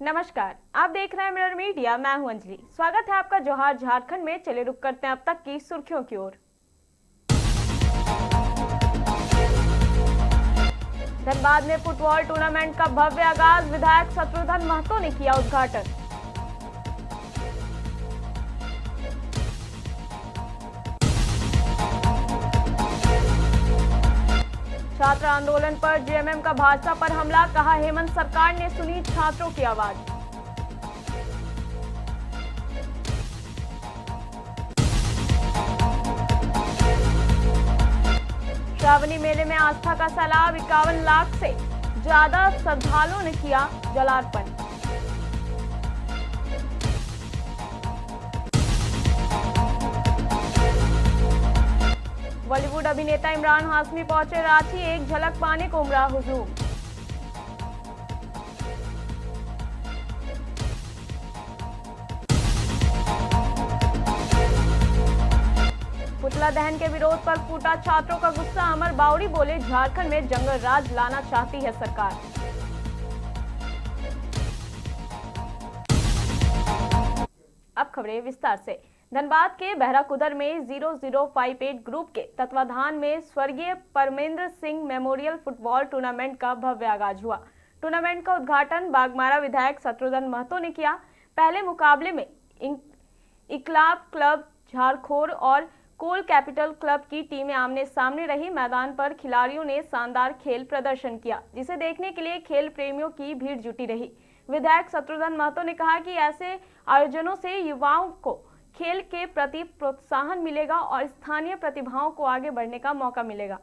नमस्कार, आप देख रहे हैं मिरर मीडिया। मैं हूं अंजलि। स्वागत है आपका जोहार झारखंड में। चलिए रुक करते हैं अब तक की सुर्खियों की ओर। धनबाद में फुटबॉल टूर्नामेंट का भव्य आगाज, विधायक शत्रुघ्न महतो ने किया उद्घाटन। छात्र आंदोलन पर जेएमएम का भाजपा पर हमला, कहा हेमंत सरकार ने सुनी छात्रों की आवाज। श्रावणी मेले में आस्था का सैलाब, 51 लाख से ज्यादा श्रद्धालुओं ने किया जलार्पण। बॉलीवुड अभिनेता इमरान हाशमी पहुंचे रांची, एक झलक पाने को उमड़ा हुजूम। पुतला दहन के विरोध पर फूटा छात्रों का गुस्सा, अमर बावरी बोले झारखंड में जंगल राज लाना चाहती है सरकार। अब खबरें विस्तार से। धनबाद के बहराकुदर में 0058 ग्रुप के तत्वाधान में स्वर्गीय Parmendra Singh memorial football tournament का भव्य आगाज हुआ। टूर्नामेंट का उद्घाटन बागमारा विधायक शत्रुघ्न महतो ने किया। पहले मुकाबले में इकलाब क्लब झारखोर और कोल कैपिटल क्लब की टीमें आमने सामने रही। मैदान पर खिलाड़ियों ने शानदार खेल प्रदर्शन किया, जिसे देखने के लिए खेल प्रेमियों की भीड़ जुटी रही। विधायक शत्रुघ्न महतो ने कहा कि ऐसे आयोजनों से युवाओं को खेल के प्रति प्रोत्साहन मिलेगा और स्थानीय प्रतिभाओं को आगे बढ़ने का मौका मिलेगा।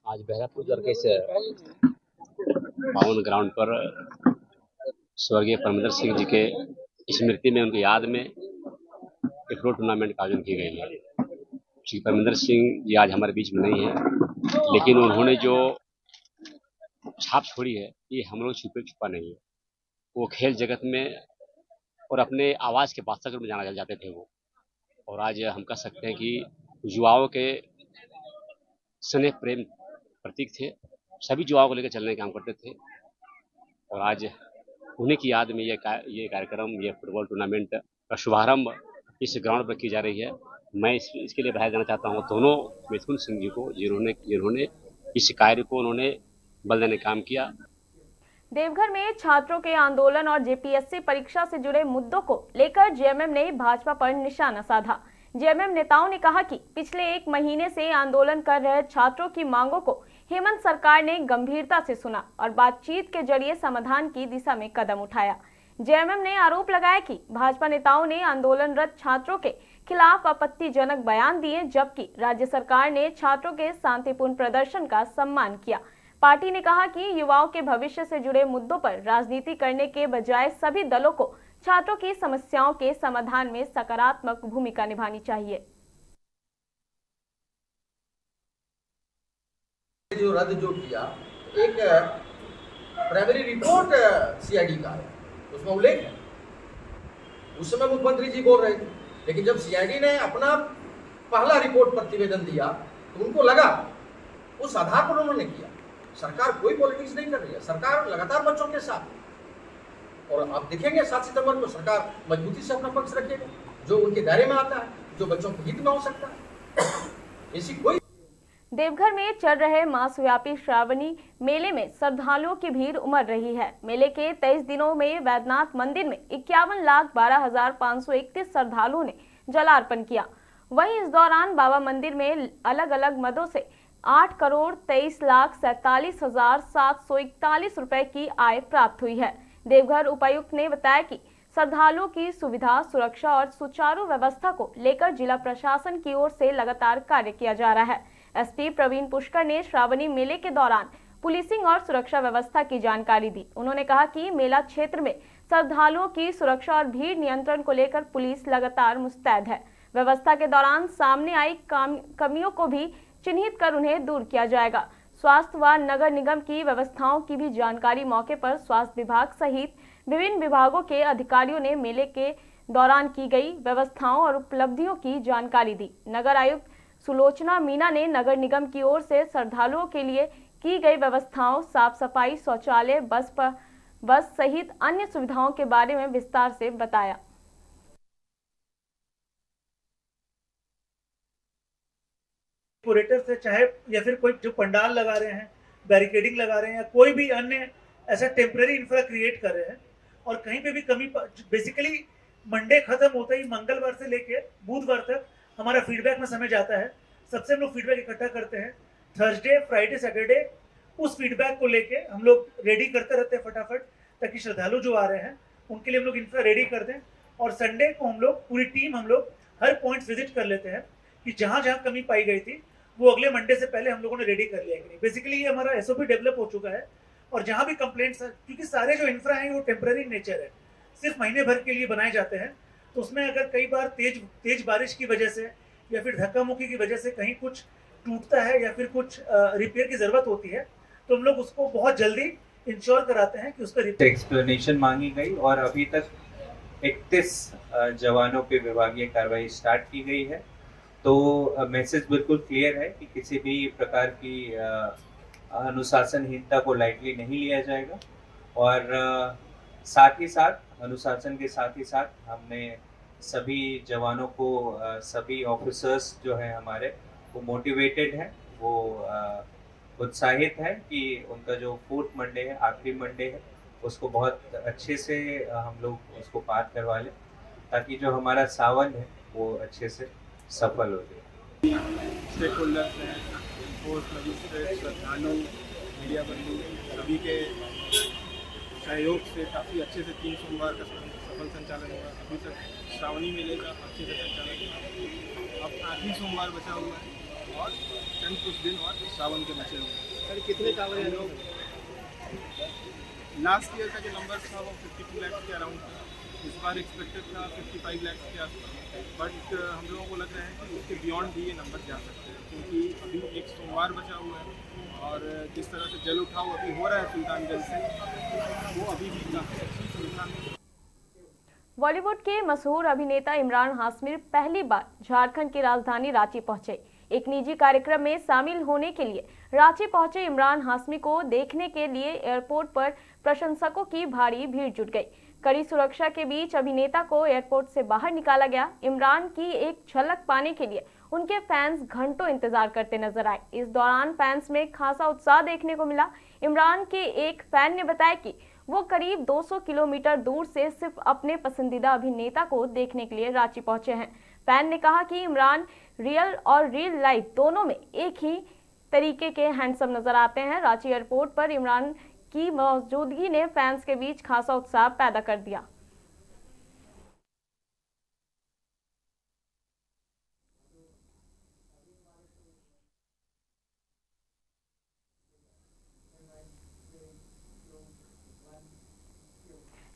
आज बहरापुर के पावन ग्राउंड पर स्वर्गीय परमेंद्र सिंह जी के स्मृति में, उनकी याद में एक फुटबॉल टूर्नामेंट का आयोजन की गई है। श्री परमेंद्र सिंह जी आज हमारे बीच में नहीं है, लेकिन उन्होंने जो छाप छोड़ी है ये हम लोग छुपा नहीं है। वो खेल जगत में और अपने आवाज के बादशाह के रूप में जाना जाते थे वो, और आज हम कह सकते हैं कि युवाओं के स्नेह प्रेम प्रतीक थे। सभी युवाओं को लेकर चलने का काम करते थे, और आज उन्हीं की याद में ये कार्यक्रम, ये फुटबॉल टूर्नामेंट का शुभारंभ इस ग्राउंड पर की जा रही है। मैं इसके लिए बधाई देना चाहता हूँ दोनों मिथुन सिंह जी को, जिन्होंने इस कार्य को उन्होंने बल देने काम किया। देवघर में छात्रों के आंदोलन और जेपीएससी परीक्षा से जुड़े मुद्दों को लेकर जेएमएम ने भाजपा पर निशाना साधा। जेएमएम नेताओं ने कहा कि पिछले 1 महीने से आंदोलन कर रहे छात्रों की मांगों को हेमंत सरकार ने गंभीरता से सुना और बातचीत के जरिए समाधान की दिशा में कदम उठाया। जेएमएम ने आरोप लगाया कि भाजपा नेताओं ने आंदोलनरत छात्रों के खिलाफ आपत्तिजनक बयान दिए, जबकि राज्य सरकार ने छात्रों के शांतिपूर्ण प्रदर्शन का सम्मान किया। पार्टी ने कहा कि युवाओं के भविष्य से जुड़े मुद्दों पर राजनीति करने के बजाय सभी दलों को छात्रों की समस्याओं के समाधान में सकारात्मक भूमिका निभानी चाहिए। जो रद्द किया, एक प्राइमरी रिपोर्ट सीआईडी का है, उसमें उल्लेख है। उस समय मुख्यमंत्री जी बोल रहे थे, लेकिन जब सीआईडी ने अपना पहला रिपोर्ट प्रतिवेदन दिया तो उनको लगा उस आधार पर उन्होंने किया। सरकार कोई पॉलिटिक्स नहीं कर रही है, सरकार लगातार बच्चों के साथ, और आप देखेंगे 7 सितंबर को सरकार मजबूती से अपना पक्ष रखेगा, जो उनके दायरे में आता है, जो बच्चों के हित में हो सकता है। ऐसी कोई देवघर में चल रहे मासव्यापी श्रावणी मेले में श्रद्धालुओं की भीड़ उमड़ रही है। मेले के 23 दिनों में वैद्यनाथ मंदिर में 51,12,531 श्रद्धालुओं ने जलार्पण किया। वहीं इस दौरान बाबा मंदिर में अलग अलग मदों से 8,23,47,741 रुपए की आय प्राप्त हुई है। देवघर उपायुक्त ने बताया कि श्रद्धालुओं की सुविधा, सुरक्षा और सुचारू व्यवस्था को लेकर जिला प्रशासन की ओर से लगातार कार्य किया जा रहा है। एसपी प्रवीण पुष्कर ने श्रावणी मेले के दौरान पुलिसिंग और सुरक्षा व्यवस्था की जानकारी दी। उन्होंने कहा कि मेला क्षेत्र में श्रद्धालुओं की सुरक्षा और भीड़ नियंत्रण को लेकर पुलिस लगातार मुस्तैद है। व्यवस्था के दौरान सामने आई कमियों को भी चिन्हित कर उन्हें दूर किया जाएगा। स्वास्थ्य व नगर निगम की व्यवस्थाओं की भी जानकारी मौके पर स्वास्थ्य विभाग सहित विभिन्न विभागों के अधिकारियों ने मेले के दौरान की गई व्यवस्थाओं और उपलब्धियों की जानकारी दी। नगर आयुक्त सुलोचना मीना ने नगर निगम की ओर से श्रद्धालुओं के लिए की गई व्यवस्थाओं, साफ सफाई, शौचालय, बस सहित अन्य सुविधाओं के बारे में विस्तार से बताया। डेकोरेटर से चाहे या फिर कोई जो पंडाल लगा रहे हैं, बैरिकेडिंग लगा रहे हैं या कोई भी अन्य ऐसा टेम्पररी इंफ्रा क्रिएट कर रहे हैं और कहीं पे भी कमी, बेसिकली मंडे खत्म होते ही मंगलवार से लेके बुधवार तक हमारा फीडबैक में समय जाता है। सबसे हम लोग फीडबैक इकट्ठा करते हैं। थर्सडे, फ्राइडे, सैटरडे उस फीडबैक को लेके हम लोग रेडी करते रहते हैं फटाफट, ताकि श्रद्धालु जो आ रहे हैं उनके लिए हम लोग इंफ्रा रेडी कर दें। और संडे को हम लोग पूरी टीम हर पॉइंट विजिट कर लेते हैं कि जहाँ जहाँ कमी पाई गई थी वो अगले मंडे से पहले हम लोगों ने रेडी कर लिया है। बेसिकली ये हमारा एसओपी डेवलप हो चुका है। और जहाँ भी कंप्लेंट्स, क्योंकि सारे जो इंफ्रा हैं वो टेम्पररी नेचर है, सिर्फ महीने भर के लिए बनाए जाते हैं, तो उसमें अगर कई बार तेज बारिश की वजह से या फिर धक्का मुक्की की वजह से कहीं कुछ टूटता है या फिर कुछ रिपेयर की जरूरत होती है, तो हम लोग उसको बहुत जल्दी इंश्योर कराते हैं कि उसका रिपेयर। एक्सप्लेनेशन मांगी गई और अभी तक 31 जवानों पे विभागीय कार्रवाई स्टार्ट की गई है। तो मैसेज बिल्कुल क्लियर है कि किसी भी प्रकार की अनुशासनहीनता को लाइटली नहीं लिया जाएगा। और साथ ही साथ अनुशासन के साथ ही साथ हमने सभी जवानों को, सभी ऑफिसर्स जो हैं हमारे, वो मोटिवेटेड हैं, वो उत्साहित है कि उनका जो 4th मंडे है, आखिरी मंडे है, उसको बहुत अच्छे से हम लोग उसको पार करवा लें, ताकि जो हमारा सावन है वो अच्छे से सफल हो जाए। स्टेक होल्डर्स हैं, फोर्स, मजिस्ट्रेट, श्रद्धालु, मीडिया बंधु, सभी के सहयोग से काफ़ी अच्छे से 3 सोमवार का सफल संचालन हुआ। अभी तक श्रावणी मेले का अच्छे से संचालन हुआ। अब आखिरी सोमवार बचा हुआ है और चंद कुछ दिन और सावन के बचे हुए हैं। सर कितने कांवड़िया लोग? लास्ट ईयर का जो नंबर था वो 52 लाख के अराउंड था। इस बार एक्सपेक्टेड था 55 लाख के आसपास, बट हम लोगों को लग रहा है कि उसके बियॉन्ड भी ये नंबर जा सकते हैं, क्योंकि अभी एक सोमवार बचा हुआ है और जिस तरह से जल उठाव अभी हो रहा है सुल्तानगंज से, वो अभी भी काफ़ी अच्छी सुविधा है। बॉलीवुड के मशहूर अभिनेता इमरान हाशमी पहली बार झारखंड की राजधानी रांची पहुंचे। एक निजी कार्यक्रम में शामिल होने के लिए रांची पहुंचे इमरान हाशमी को देखने के लिए एयरपोर्ट पर प्रशंसकों की भारी भीड़ जुट गई। कड़ी सुरक्षा के बीच अभिनेता को एयरपोर्ट से बाहर निकाला गया। इमरान की एक झलक पाने के लिए उनके फैंस घंटों इंतजार करते नजर आए। इस दौरान फैंस में खासा उत्साह देखने को मिला। इमरान के एक फैन ने बताया कि वो करीब 200 किलोमीटर दूर से सिर्फ अपने पसंदीदा अभिनेता को देखने के लिए रांची पहुंचे हैं। फैन ने कहा कि इमरान रियल लाइफ दोनों में एक ही तरीके के हैंडसम नजर आते हैं। रांची एयरपोर्ट पर इमरान की मौजूदगी ने फैंस के बीच खासा उत्साह पैदा कर दिया।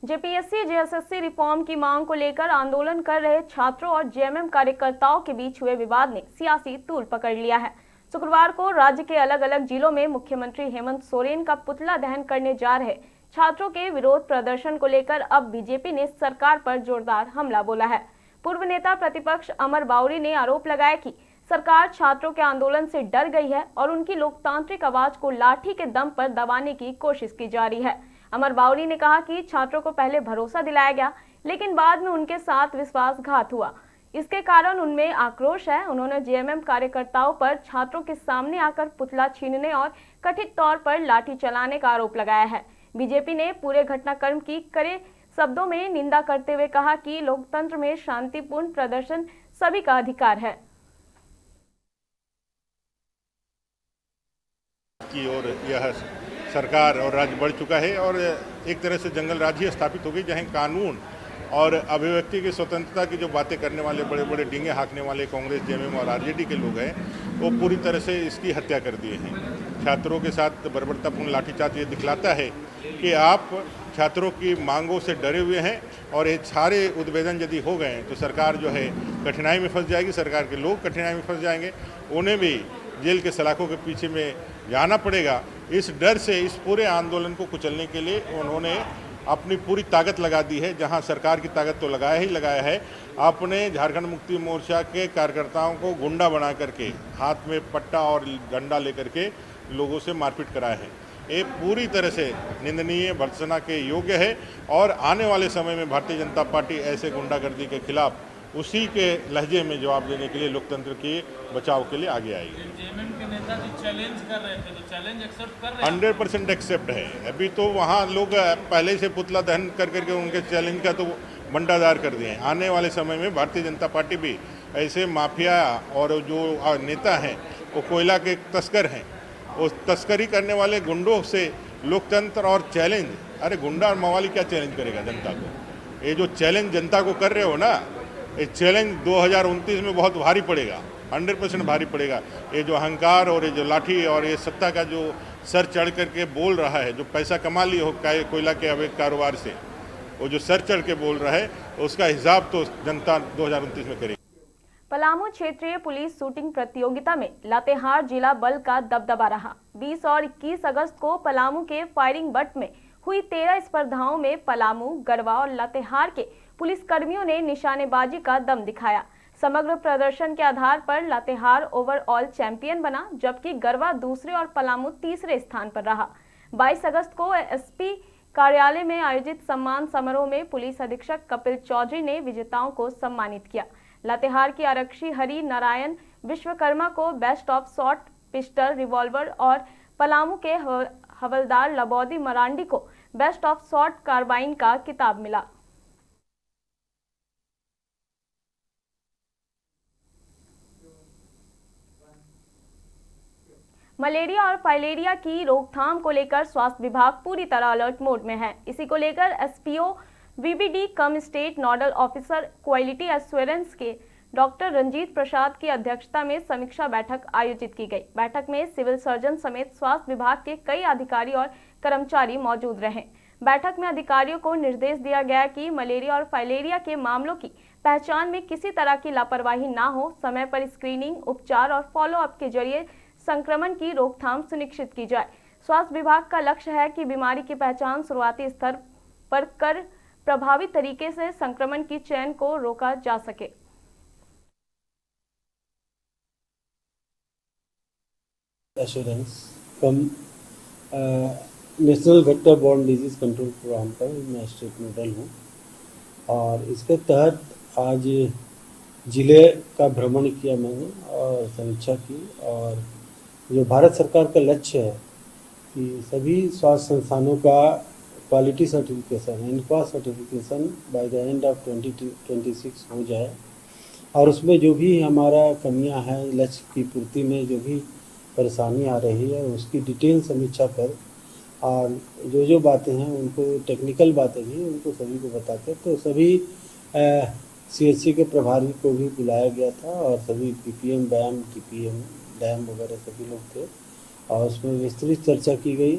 जेपीएससी जेएसएससी रिफॉर्म की मांग को लेकर आंदोलन कर रहे छात्रों और जेएमएम कार्यकर्ताओं के बीच हुए विवाद ने सियासी तूल पकड़ लिया है। शुक्रवार को राज्य के अलग अलग जिलों में मुख्यमंत्री हेमंत सोरेन का पुतला दहन करने जा रहे छात्रों के विरोध प्रदर्शन को लेकर अब बीजेपी ने सरकार पर जोरदार हमला बोला है। पूर्व नेता प्रतिपक्ष अमर बाउरी ने आरोप लगाया कि सरकार छात्रों के आंदोलन से डर गई है और उनकी लोकतांत्रिक आवाज को लाठी के दम पर दबाने की कोशिश की जा रही है। अमर बाउरी ने कहा कि छात्रों को पहले भरोसा दिलाया गया, लेकिन बाद में उनके साथ विश्वासघात हुआ। इसके कारण उनमें आक्रोश है। उन्होंने जेएमएम कार्यकर्ताओं पर छात्रों के सामने आकर पुतला छीनने और कथित तौर पर लाठी चलाने का आरोप लगाया है। बीजेपी ने पूरे घटनाक्रम की कड़े शब्दों में निंदा करते हुए कहा कि लोकतंत्र में शांतिपूर्ण प्रदर्शन सभी का अधिकार है। की ओर यह सरकार और राज्य बढ़ चुका है और एक तरह से जंगल राज ही स्थापित हो गई, जहां कानून और अभिव्यक्ति की स्वतंत्रता की जो बातें करने वाले बड़े बड़े डींगे हाँकने वाले कांग्रेस, जेएमएम और आरजेडी के लोग हैं, वो पूरी तरह से इसकी हत्या कर दिए हैं। छात्रों के साथ बर्बरतापूर्ण लाठीचार्ज ये दिखलाता है कि आप छात्रों की मांगों से डरे हुए हैं और ये सारे उद्भेदन यदि हो गए तो सरकार जो है कठिनाई में फंस जाएगी, सरकार के लोग कठिनाई में फंस जाएंगे, उन्हें भी जेल के सलाखों के पीछे में जाना पड़ेगा। इस डर से इस पूरे आंदोलन को कुचलने के लिए उन्होंने अपनी पूरी ताकत लगा दी है। जहां सरकार की ताकत तो लगाया है, अपने झारखंड मुक्ति मोर्चा के कार्यकर्ताओं को गुंडा बना करके हाथ में पट्टा और डंडा लेकर के लोगों से मारपीट कराया है। ये पूरी तरह से निंदनीय, भर्त्सना के योग्य है और आने वाले समय में भारतीय जनता पार्टी ऐसे गुंडागर्दी के खिलाफ उसी के लहजे में जवाब देने के लिए लोकतंत्र के बचाव के लिए आगे आएगी। जेएमएम के नेता जी चैलेंज कर रहे थे, तो चैलेंज एक्सेप्ट कर रहे हैं? 100% एक्सेप्ट है। अभी तो वहाँ लोग पहले से पुतला दहन कर करके उनके चैलेंज का तो बंटाधार कर दिए हैं। आने वाले समय में भारतीय जनता पार्टी भी ऐसे माफिया और जो नेता हैं वो कोयला के तस्कर हैं, उस तस्करी करने वाले गुंडों से लोकतंत्र और चैलेंज, अरे गुंडा और मवाली क्या चैलेंज करेगा जनता को? ये जो चैलेंज जनता को कर रहे हो ना, ये चैलेंज 2029 में बहुत भारी पड़ेगा, 100% भारी पड़ेगा। ये जो अहंकार और ये जो लाठी और ये सत्ता का जो सर चढ़ करके बोल रहा है, जो पैसा कमा लिए हो कोयला के अवैध कारोबार से, वो जो सर चढ़ के बोल रहा है उसका हिसाब तो जनता 2029 में करेगी। पलामू क्षेत्रीय पुलिस शूटिंग प्रतियोगिता में लातेहार जिला बल का दबदबा रहा। 20 और 21 अगस्त को पलामू के फायरिंग बट में हुई 13 स्पर्धाओं में पलामू, गढ़वा और लातेहार के पुलिसकर्मियों ने निशानेबाजी का दम दिखाया। समग्र प्रदर्शन के आधार पर लातेहार ओवरऑल चैंपियन बना, जबकि गढ़वा दूसरे और पलामू तीसरे स्थान पर रहा। 22 अगस्त को एसपी कार्यालय में आयोजित सम्मान समारोह में पुलिस अधीक्षक कपिल चौधरी ने विजेताओं को सम्मानित किया। लातेहार की आरक्षी हरि नारायण विश्वकर्मा को best of short pistol revolver और पलामू के हवलदार लबौदी मरांडी को बेस्ट ऑफ शॉर्ट कार्बाइन का खिताब मिला। मलेरिया और फाइलेरिया की रोकथाम को लेकर स्वास्थ्य विभाग पूरी तरह अलर्ट मोड में है। इसी को लेकर SPO VBD cum state nodal officer quality assurance के डॉक्टर रंजीत प्रसाद की अध्यक्षता में समीक्षा बैठक आयोजित की गई। बैठक में सिविल सर्जन समेत स्वास्थ्य विभाग के कई अधिकारी और कर्मचारी मौजूद रहे। बैठक में अधिकारियों को निर्देश दिया गया कि मलेरिया और फाइलेरिया के मामलों की पहचान में किसी तरह की लापरवाही न हो, समय पर स्क्रीनिंग, उपचार और फॉलोअप के जरिए संक्रमण की रोकथाम सुनिश्चित की जाए। स्वास्थ्य विभाग का लक्ष्य है कि बीमारी की पहचान शुरुआती स्तर पर कर प्रभावी तरीके से संक्रमण की चेन को रोका जा सके। Assurance cum national vector borne disease control programme का मैं स्टेट नोडल हूँ और इसके तहत आज जिले का भ्रमण किया मैंने और समीक्षा की। और जो भारत सरकार का लक्ष्य है कि सभी स्वास्थ्य संस्थानों का क्वालिटी सर्टिफिकेशन, इनका certification by the end of 2026 हो जाए और उसमें जो भी हमारा कमियां हैं, लक्ष्य की पूर्ति में जो भी परेशानी आ रही है उसकी डिटेल समीक्षा कर और जो बातें हैं उनको, टेक्निकल बातें भी उनको सभी को बताते, तो सभी सीएचसी के प्रभारी को भी बुलाया गया था और सभी पीपीएम, बैम, टीपीएम, डैम वगैरह सभी लोग थे और उसमें विस्तृत चर्चा की गई।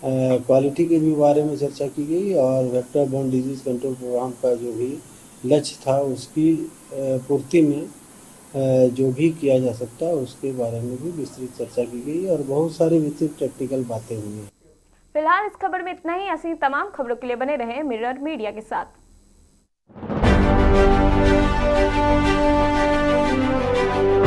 क्वालिटी के भी बारे में चर्चा की गई और vector borne disease control programme का जो भी लक्ष्य था उसकी पूर्ति में जो भी किया जा सकता है उसके बारे में भी विस्तृत चर्चा की गई और बहुत सारी विस्तृत टेक्निकल बातें हुई। फिलहाल इस खबर में इतना ही। ऐसी तमाम खबरों के लिए बने रहें मिरर मीडिया के साथ।